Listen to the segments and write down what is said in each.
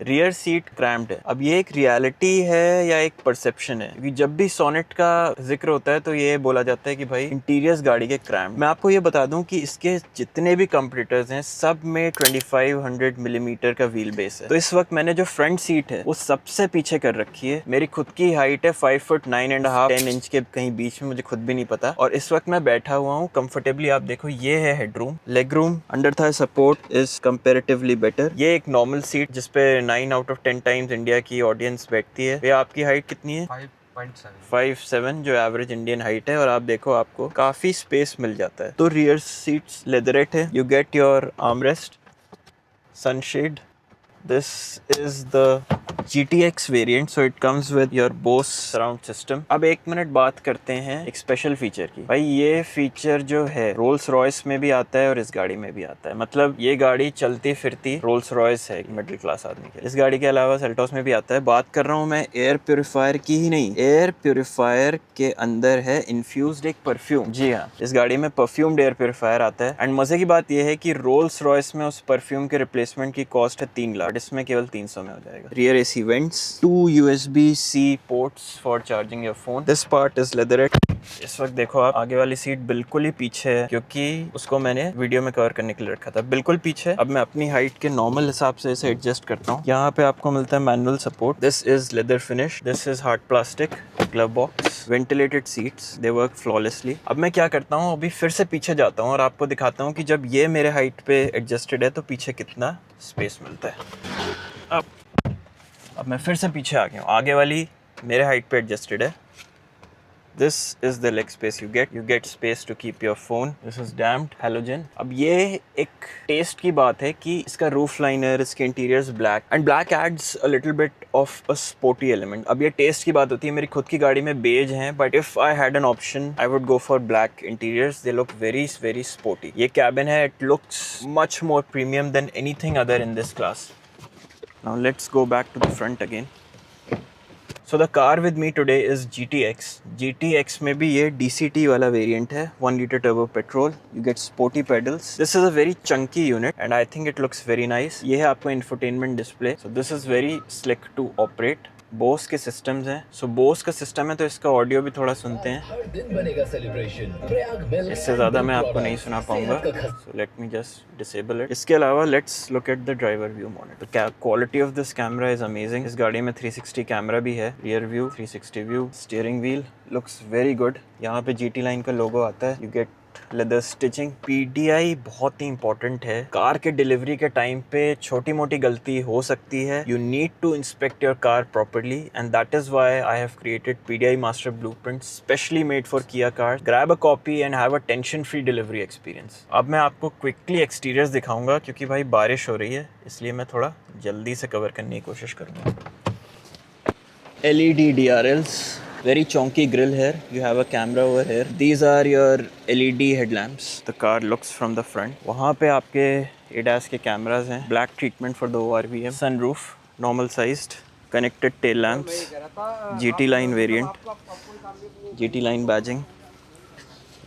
Rear seat cramped है। अब ये एक रियलिटी है या एक परसेप्शन है? क्योंकि जब भी सोनेट का जिक्र होता है तो ये बोला जाता है कि भाई इंटीरियर्स गाड़ी के क्रैम्प्ड। मैं आपको ये बता दूं कि इसके जितने भी कंपटीटर्स हैं सब में 2500 मिलीमीटर का व्हील बेस है। तो इस वक्त मैंने जो फ्रंट सीट है वो सबसे पीछे कर रखी है। मेरी खुद की हाइट है 5 फुट 9.5 10 इंच के कहीं बीच में, मुझे खुद भी नहीं पता। और इस वक्त मैं बैठा हुआ हूँ कंफर्टेबली। आप देखो ये है headroom, leg room, under Thai support is comparatively better. ये एक नॉर्मल सीट जिसपे 9 आउट ऑफ 10 टाइम्स इंडिया की ऑडियंस बैठती है। ये आपकी हाइट कितनी है? 5'7", जो एवरेज इंडियन हाइट है। और आप देखो आपको काफी स्पेस मिल जाता है। तो रियर सीट्स लेदरेट है। You get your armrest, sunshade. This is the GTX variant, so it comes with your Bose surround system. अब एक मिनट बात करते हैं एक स्पेशल फीचर की। भाई ये फीचर जो है रोल्स रॉयस में भी आता है और इस गाड़ी में भी आता है। मतलब ये गाड़ी चलती फिरती रोल्स रॉयस है मिडिल क्लास आदमी के। इस गाड़ी के अलावा सेल्टोस में भी आता है। बात कर रहा हूँ मैं एयर प्योरीफायर की ही नहीं, एयर प्योरीफायर के अंदर है इन्फ्यूज्ड एक परफ्यूम। जी हाँ, इस गाड़ी में परफ्यूम्ड एयर प्योरीफायर आता है। एंड मजे की बात यह है कि रोल्स रॉयस में उस परफ्यूम के रिप्लेसमेंट की कॉस्ट है 3 लाख, इसमें केवल 300 में हो जाएगा। Rear AC vents, 2 USB-C ports for charging your phone. This part is leatherette. इस वक्त देखो आप आगे वाली सीट बिल्कुल ही पीछे है क्योंकि उसको मैंने वीडियो में कवर करने के लिए रखा था, बिल्कुल पीछे। अब मैं अपनी हाइट के नॉर्मल हिसाब से इसे एडजस्ट करता हूँ। यहाँ पे आपको मिलता है manual support. This is leather finish, this is hard plastic, glove box, ventilated seats, they work flawlessly. अब मैं क्या करता हूँ, अभी फिर से पीछे जाता हूँ और आपको दिखाता हूँ कि जब ये मेरे हाइट पे एडजस्टेड है तो पीछे कितना स्पेस मिलता है। अब मैं फिर से पीछे आ गया हूँ, आगे वाली मेरे हाइट पे एडजस्टेड है। This is the leg space you get. You get space to keep your phone. This is damped halogen. अब ये एक टेस्ट की बात है कि इसका रूफ लाइनर, इसके interiors black and black adds a little bit of a sporty element. अब ये टेस्ट की बात होती है। मेरी खुद की गाड़ी में बेज है, but if I had an option I would go for black interiors. They look very very sporty. ये कैबिन है, it looks much more premium than anything other in this class. Now let's go back to the front again. So the car with me today is GTX. GTX में भी ये DCT वाला variant है, 1 liter turbo petrol. You get sporty pedals. This is a very chunky unit and I think it looks very nice. ये है आपको infotainment display. So this is very slick to operate. Bose के systems हैं। सो बोस का system है तो इसका audio भी थोड़ा सुनते हैं। हर दिन बनेगा सेलिब्रेशन। इससे ज़्यादा मैं आपको नहीं सुना पाऊंगा, so let me just disable it. इसके अलावा let's look at the driver view monitor. The quality of this camera is amazing. इस गाड़ी में 360 कैमरा भी है, rear view, 360 view, steering wheel looks very good. यहाँ पे GT लाइन का लोगो आता है। You get leather stitching. PDI बहुत ही इंपॉर्टेंट है। कार के डिलीवरी के टाइम पे छोटी मोटी गलती हो सकती है। You need to inspect your car properly and that is why I have created PDI master blueprint specially made for Kia cars. Grab a copy and have a tension free delivery experience. अब मैं आपको quickly exteriors दिखाऊंगा क्योंकि भाई बारिश हो रही है, इसलिए मैं थोड़ा जल्दी से कवर करने की कोशिश करूंगा। LED DRLs, very chonky grill here. You have a camera over here. These are your LED headlamps. The car looks from the front. वहाँ पे आपके ADAS के cameras हैं. Black treatment for the ORVM. Sunroof, normal sized. Connected tail lamps. GT line variant. GT line badging.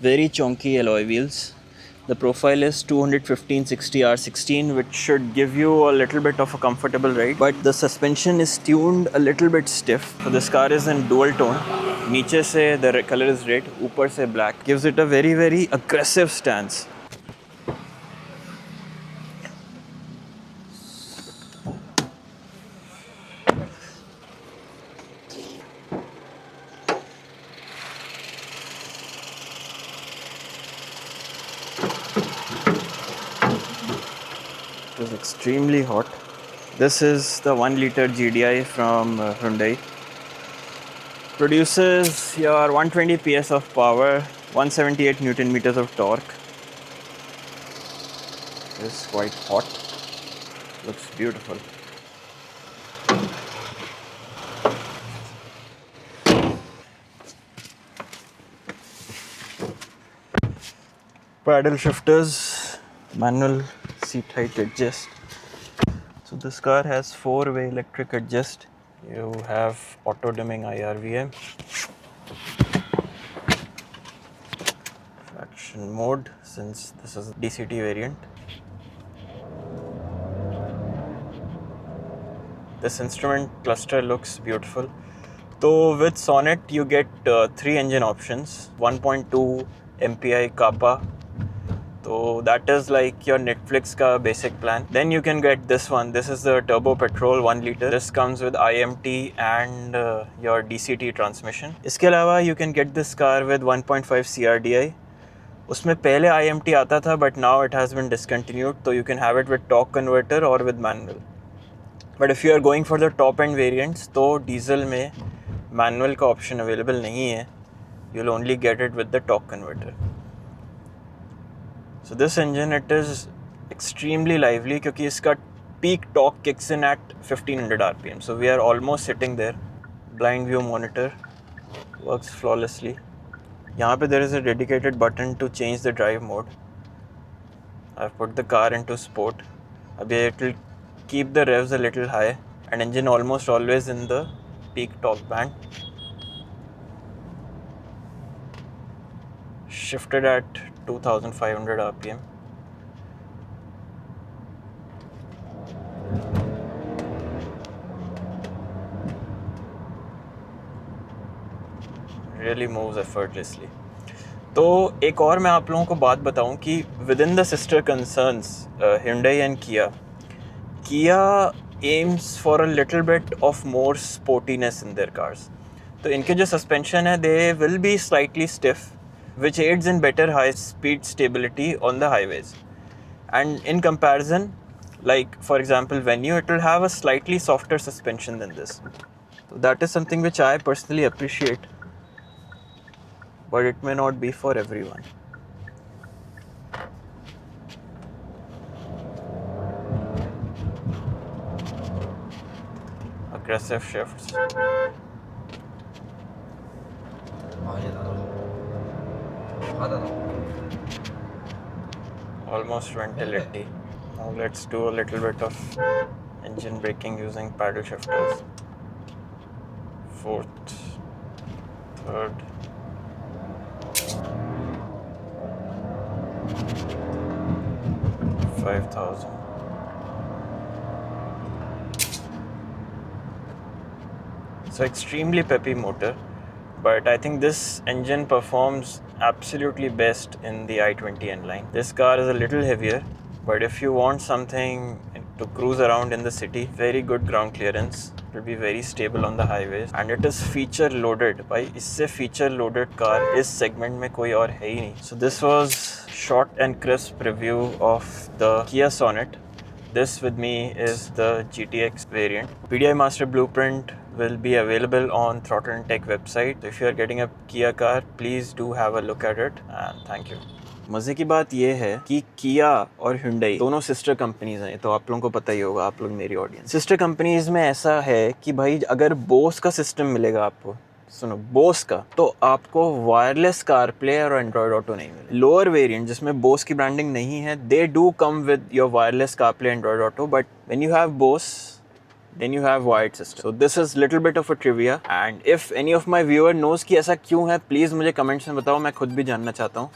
Very chonky alloy wheels. The profile is 215/60R16, which should give you a little bit of a comfortable ride. But the suspension is tuned a little bit stiff. So this car is in dual tone. नीचे से the color is red, ऊपर से black. Gives it a very very aggressive stance. It is extremely hot. This is the 1 liter GDI from Hyundai. Produces your 120 PS of power, 178 Newton meters of torque. It's quite hot. Looks beautiful. Paddle shifters, manual seat height adjust. So this car has 4-way electric adjust. You have auto dimming IRVM. Traction mode, since this is a DCT variant. This instrument cluster looks beautiful. So with Sonnet you get 3 engine options, 1.2 MPI Kappa. So that is like your Netflix ka basic plan. Then you can get this one. This is the turbo petrol 1 liter. This comes with IMT and your DCT transmission. इसके अलावा you can get this car with 1.5 CRDI. उसमें पहले IMT आता था but now it has been discontinued. So you can have it with torque converter or with manual. But if you are going for the top end variants, तो diesel में manual का option available नहीं है. You'll only get it with the torque converter. So this engine, it is extremely lively क्योंकि इसका peak torque kicks in at 1500 RPM. So we are almost sitting there. Blind view monitor works flawlessly. यहाँ पे there is a dedicated button to change the drive mode. I've put the car into sport. अभी it will keep the revs a little high and engine almost always in the peak torque band. Shifted at 2500 RPM. Really moves effortlessly. तो एक और मैं आप लोगों को बात बताऊं कि within the sister concerns Hyundai and Kia aims for a little bit of more sportiness in their cars. तो इनके जो suspension है they will be slightly stiff, which aids in better high speed stability on the highways. And in comparison, like for example Venue, it will have a slightly softer suspension than this. So that is something which I personally appreciate, but it may not be for everyone. Aggressive shifts. Almost went till 80. Now let's do a little bit of engine braking using paddle shifters. 4th, 3rd, 5000. So extremely peppy motor, but I think this engine performs absolutely best in the i20 N line. This car is a little heavier, but if you want something to cruise around in the city, very good ground clearance, it will be very stable on the highways, and it is feature loaded. भाई इससे feature loaded car इस segment में कोई और है ही नहीं. So this was short and crisp review of the Kia Sonet. This with me is the GTX variant. PDI Master Blueprint will be available on Throttle and Tech website. So if you are getting a Kia car, please do have a look at it, and thank you. मज़े की बात ये है कि Kia और Hyundai दोनों sister companies हैं, तो आप लोगों को पता ही होगा, आप लोग मेरी ऑडियंस. सिस्टर कंपनीज में ऐसा है कि भाई अगर बोस का सिस्टम मिलेगा आपको, सुनो बोस का, तो आपको वायरलेस कार प्ले और एंड्रॉयड ऑटो नहीं मिले. लोअर वेरिएंट जिसमें बोस की ब्रांडिंग नहीं है, they do come with your wireless car play Android auto, but when you have Bose, then you have wired system. So this is little bit of a trivia, and if any of my viewer knows कि ऐसा क्यों है, please मुझे comments में बताओ, मैं खुद भी जानना चाहता हूँ.